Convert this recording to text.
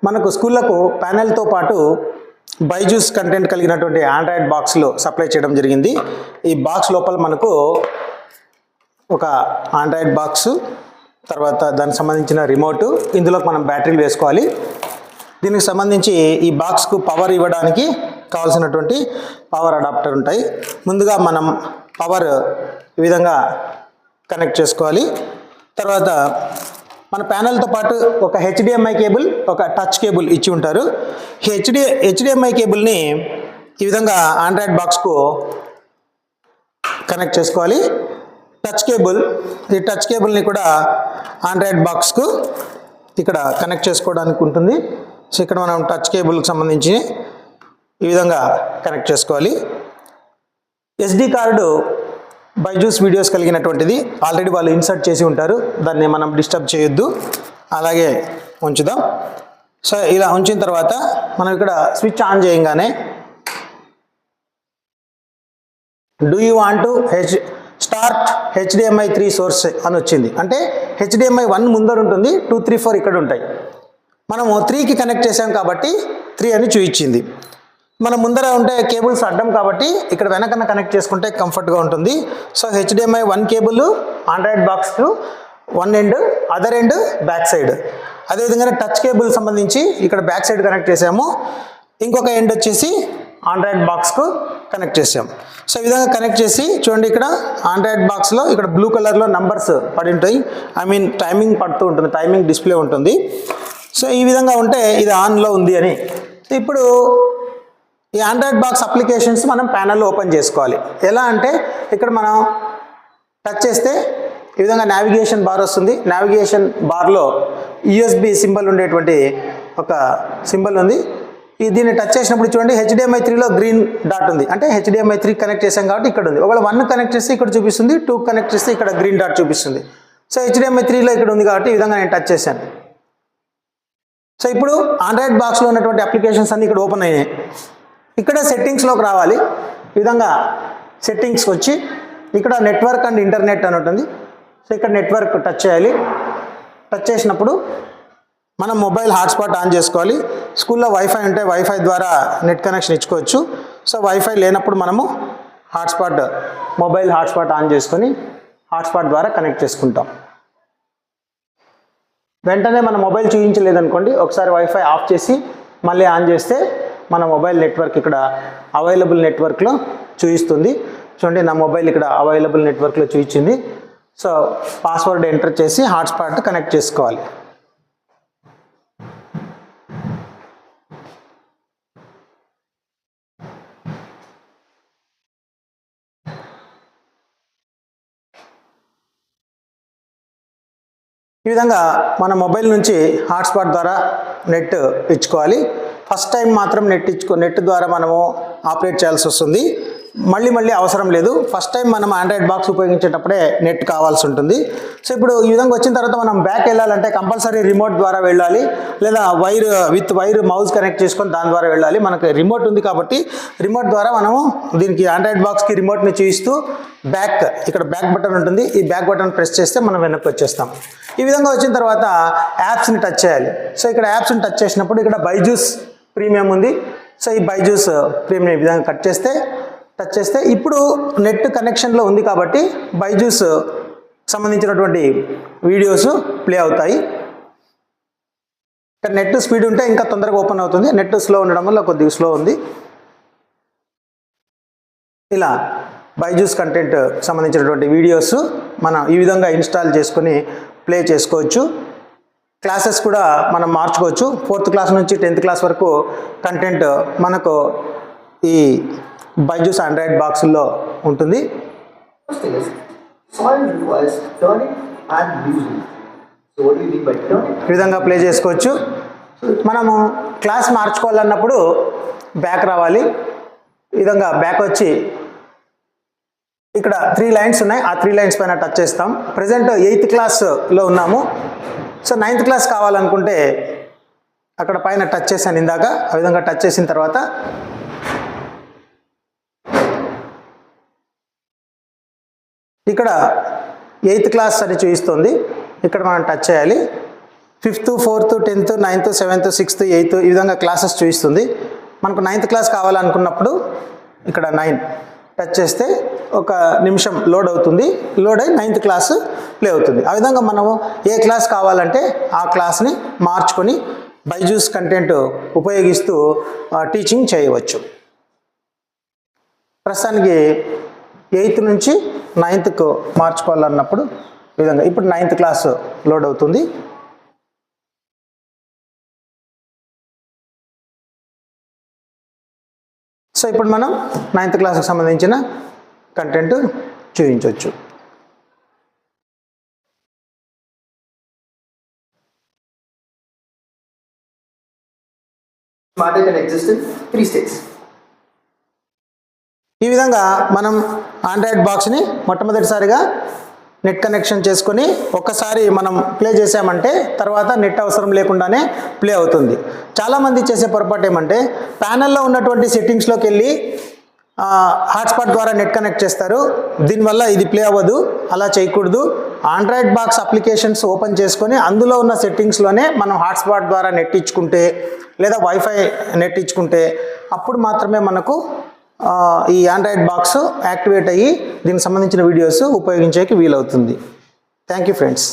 మనకు స్కూళ్ళకు ప్యానెల్తో పాటు బైజూస్ కంటెంట్ కలిగినటువంటి ఆండ్రాయిడ్ బాక్స్లు సప్లై చేయడం జరిగింది. ఈ బాక్స్ లోపల మనకు ఒక ఆండ్రాయిడ్ బాక్సు, తర్వాత దానికి సంబంధించిన రిమోటు, ఇందులో మనం బ్యాటరీలు వేసుకోవాలి. దీనికి సంబంధించి ఈ బాక్స్కు పవర్ ఇవ్వడానికి కావాల్సినటువంటి పవర్ అడాప్టర్ ఉంటాయి. ముందుగా మనం పవర్ ఈ విధంగా కనెక్ట్ చేసుకోవాలి. తర్వాత మన ప్యానెల్తో పాటు ఒక హెచ్డిఎంఐ కేబుల్, ఒక టచ్ కేబుల్ ఇచ్చి ఉంటారు. హెచ్డిఎంఐ కేబుల్ని ఈ విధంగా ఆండ్రాయిడ్ బాక్స్కు కనెక్ట్ చేసుకోవాలి. ఈ టచ్ కేబుల్ని కూడా ఆండ్రాయిడ్ బాక్స్కు ఇక్కడ కనెక్ట్ చేసుకోవడానికి ఉంటుంది. సో ఇక్కడ మనం టచ్ కేబుల్కి సంబంధించి ఈ విధంగా కనెక్ట్ చేసుకోవాలి. ఎస్డి కార్డు బైజూస్ వీడియోస్ కలిగినటువంటిది ఆల్రెడీ వాళ్ళు ఇన్సర్ట్ చేసి ఉంటారు, దాన్ని మనం డిస్టర్బ్ చేయొద్దు, అలాగే ఉంచుదాం. సో ఇలా ఉంచిన తర్వాత మనం ఇక్కడ స్విచ్ ఆన్ చేయగానే do you want to start HDMI 3 source అని వచ్చింది. అంటే హెచ్డిఎంఐ 1 ముందర ఉంటుంది, 2, 3, 4 ఇక్కడ ఉంటాయి. మనము 3కి కనెక్ట్ చేసాం కాబట్టి 3 అని చూపించింది. మనం ముందర ఉంటే కేబుల్స్ అడ్డం కాబట్టి ఇక్కడ వెనకన్నా కనెక్ట్ చేసుకుంటే కంఫర్ట్గా ఉంటుంది. సో హెచ్డిఎంఐ 1 కేబుల్ ఆండ్రాయిడ్ బాక్స్కు 1 end, other end back side. అదేవిధంగా టచ్ కేబుల్ సంబంధించి ఇక్కడ బ్యాక్ సైడ్ కనెక్ట్ చేసాము, ఇంకొక ఎండ్ వచ్చేసి ఆండ్రాయిడ్ బాక్స్కు కనెక్ట్ చేసాం. సో ఈ విధంగా కనెక్ట్ చేసి చూడండి, ఇక్కడ ఆండ్రాయిడ్ బాక్స్లో ఇక్కడ బ్లూ కలర్లో నంబర్స్ పడి ఉంటాయి, టైమింగ్ పడుతూ ఉంటుంది, టైమింగ్ డిస్ప్లే ఉంటుంది. సో ఈ విధంగా ఉంటే ఇది ఆన్లో ఉంది అని. ఇప్పుడు ఈ ఆండ్రాయిడ్ బాక్స్ అప్లికేషన్స్ మనం ప్యానెల్లో ఓపెన్ చేసుకోవాలి. ఎలా అంటే ఇక్కడ మనం టచ్ చేస్తే ఈ విధంగా నావిగేషన్ బార్ వస్తుంది. నావిగేషన్ బార్లో యూఎస్బి సింబల్ ఉండేటువంటి ఒక సింబల్ ఉంది. దీన్ని టచ్ చేసినప్పుడు చూడండి హెచ్డిఎంఐ 3లో గ్రీన్ డాట్ ఉంది, అంటే హెచ్డిఎంఐ 3 కనెక్ట్ చేసాం కాబట్టి ఇక్కడ ఉంది. ఒకవేళ 1 కనెక్ట్ చేస్తే ఇక్కడ చూపిస్తుంది, 2 కనెక్ట్ చేస్తే ఇక్కడ గ్రీన్ డాట్ చూపిస్తుంది. సో హెచ్డిఎంఐ 3లో ఇక్కడ ఉంది కాబట్టి ఈ విధంగా నేను టచ్ చేశాను. సో ఇప్పుడు ఆండ్రాయిడ్ బాక్స్లో ఉన్నటువంటి అప్లికేషన్స్ అన్నీ ఇక్కడ ఓపెన్ అయినాయి. ఇక్కడ సెట్టింగ్స్లోకి రావాలి. ఈ విధంగా సెట్టింగ్స్కి వచ్చి ఇక్కడ నెట్వర్క్ అండ్ ఇంటర్నెట్ అని ఉంటుంది. సో ఇక్కడ నెట్వర్క్ టచ్ చేయాలి. టచ్ చేసినప్పుడు మనం మొబైల్ హాట్స్పాట్ ఆన్ చేసుకోవాలి. స్కూల్లో వైఫై ఉంటే వైఫై ద్వారా నెట్ కనెక్షన్ ఇచ్చుకోవచ్చు. సో వైఫై లేనప్పుడు మనము మొబైల్ హాట్స్పాట్ ఆన్ చేసుకొని హాట్స్పాట్ ద్వారా కనెక్ట్ చేసుకుంటాం. వెంటనే మన మొబైల్ చూపించలేదనుకోండి, ఒకసారి వైఫై ఆఫ్ చేసి మళ్ళీ ఆన్ చేస్తే మన మొబైల్ నెట్వర్క్ ఇక్కడ అవైలబుల్ నెట్వర్క్లో చూపిస్తుంది. చూడండి, నా మొబైల్ ఇక్కడ అవైలబుల్ నెట్వర్క్లో చూపించింది. సో పాస్వర్డ్ ఎంటర్ చేసి హాట్స్పాట్ కనెక్ట్ చేసుకోవాలి. ఈ విధంగా మన మొబైల్ నుంచి హాట్స్పాట్ ద్వారా నెట్ ఇచ్చుకోవాలి. ఫస్ట్ టైం మాత్రం నెట్ ద్వారా మనము ఆపరేట్ చేయాల్సి వస్తుంది. మళ్ళీ అవసరం లేదు. ఫస్ట్ టైం మనం ఆండ్రాయిడ్ బాక్స్ ఉపయోగించేటప్పుడే నెట్ కావాల్సి ఉంటుంది. సో ఇప్పుడు ఈ విధంగా వచ్చిన తర్వాత మనం బ్యాక్ వెళ్ళాలంటే కంపల్సరీ రిమోట్ ద్వారా వెళ్ళాలి, లేదా వైర్ మౌస్ కనెక్ట్ చేసుకొని దాని ద్వారా వెళ్ళాలి. మనకు రిమోట్ ఉంది కాబట్టి రిమోట్ ద్వారా మనము దీనికి ఆండ్రాయిడ్ బాక్స్కి రిమోట్ని చూపిస్తూ ఇక్కడ బ్యాక్ బటన్ ఉంటుంది, ఈ బ్యాక్ బటన్ ప్రెస్ చేస్తే మనం వెనక్కి వచ్చేస్తాం. ఈ విధంగా వచ్చిన తర్వాత యాప్స్ని టచ్ చేయాలి. సో ఇక్కడ యాప్స్ని టచ్ చేసినప్పుడు ఇక్కడ బైజూస్ ప్రీమియం ఉంది. సో ఈ బైజూస్ ప్రీమియం ఈ విధంగా టచ్ చేస్తే ఇప్పుడు నెట్ కనెక్షన్లో ఉంది కాబట్టి బైజూస్ సంబంధించినటువంటి వీడియోస్ ప్లే అవుతాయి. ఇక్కడ నెట్ స్పీడ్ ఉంటే ఇంకా తొందరగా ఓపెన్ అవుతుంది, నెట్ స్లో ఉండడం వల్ల కొద్దిగా స్లో ఉంది. ఇలా బైజూస్ కంటెంట్ సంబంధించినటువంటి వీడియోస్ మనం ఈ విధంగా ఇన్స్టాల్ చేసుకొని ప్లే చేసుకోవచ్చు. క్లాసెస్ కూడా మనం మార్చుకోవచ్చు. 4th క్లాస్ నుంచి 10th క్లాస్ వరకు కంటెంట్ మనకు ఈ బైజూస్ ఆండ్రాయిడ్ బాక్సుల్లో ఉంటుంది. ఈ విధంగా ప్లే చేసుకోవచ్చు. మనము క్లాస్ మార్చుకోవాలన్నప్పుడు బ్యాక్ రావాలి. ఈ విధంగా బ్యాక్ వచ్చి ఇక్కడ 3 లైన్స్ ఉన్నాయి, ఆ 3 లైన్స్ పైన టచ్ చేస్తాం. ప్రజెంట్ 8th క్లాస్లో ఉన్నాము. సో 9th క్లాస్ కావాలనుకుంటే అక్కడ పైన టచ్ చేశాను ఇందాక. ఆ విధంగా టచ్ చేసిన తర్వాత ఇక్కడ 8th క్లాస్ అని చూపిస్తుంది. ఇక్కడ మనం టచ్ చేయాలి. 5th 4th 10th 9th 7th 6th 8th ఈ విధంగా క్లాసెస్ చూపిస్తుంది. మనకు 9th క్లాస్ కావాలనుకున్నప్పుడు ఇక్కడ 9 టచ్ చేస్తే ఒక నిమిషం లోడ్ అవుతుంది. లోడ్ అయి 9th క్లాస్ ప్లే అవుతుంది. ఆ విధంగా మనము ఏ క్లాస్ కావాలంటే ఆ క్లాస్ని మార్చుకొని బైజూస్ కంటెంట్ ఉపయోగిస్తూ టీచింగ్ చేయవచ్చు. ప్రస్తుతానికి 8th నుంచి 9th మార్చుకోవాలన్నప్పుడు ఈ విధంగా ఇప్పుడు 9th క్లాస్ లోడ్ అవుతుంది. సో ఇప్పుడు మనం 9th క్లాస్కి సంబంధించిన కంటెంట్ చూపించవచ్చు. Smart can exist in 3 states. ఈ విధంగా మనం ఆండ్రాయిడ్ బాక్స్ని మొట్టమొదటిసారిగా నెట్ కనెక్షన్ చేసుకొని ఒక్కసారి మనం ప్లే చేసామంటే తర్వాత నెట్ అవసరం లేకుండానే ప్లే అవుతుంది. చాలామంది చేసే పొరపాటు ఏమంటే ప్యానెల్లో ఉన్నటువంటి సెట్టింగ్స్లోకి వెళ్ళి హాట్స్పాట్ ద్వారా నెట్ కనెక్ట్ చేస్తారు. దీనివల్ల ఇది ప్లే అవ్వదు. అలా చేయకూడదు. ఆండ్రాయిడ్ బాక్స్ అప్లికేషన్స్ ఓపెన్ చేసుకొని అందులో ఉన్న సెట్టింగ్స్లోనే మనం హాట్స్పాట్ ద్వారా నెట్ ఇచ్చుకుంటే లేదా వైఫై నెట్ ఇచ్చుకుంటే అప్పుడు మాత్రమే మనకు ఈ ఆండ్రాయిడ్ బాక్స్ యాక్టివేట్ అయ్యి దీనికి సంబంధించిన వీడియోస్ ఉపయోగించేకి వీలవుతుంది. Thank you friends.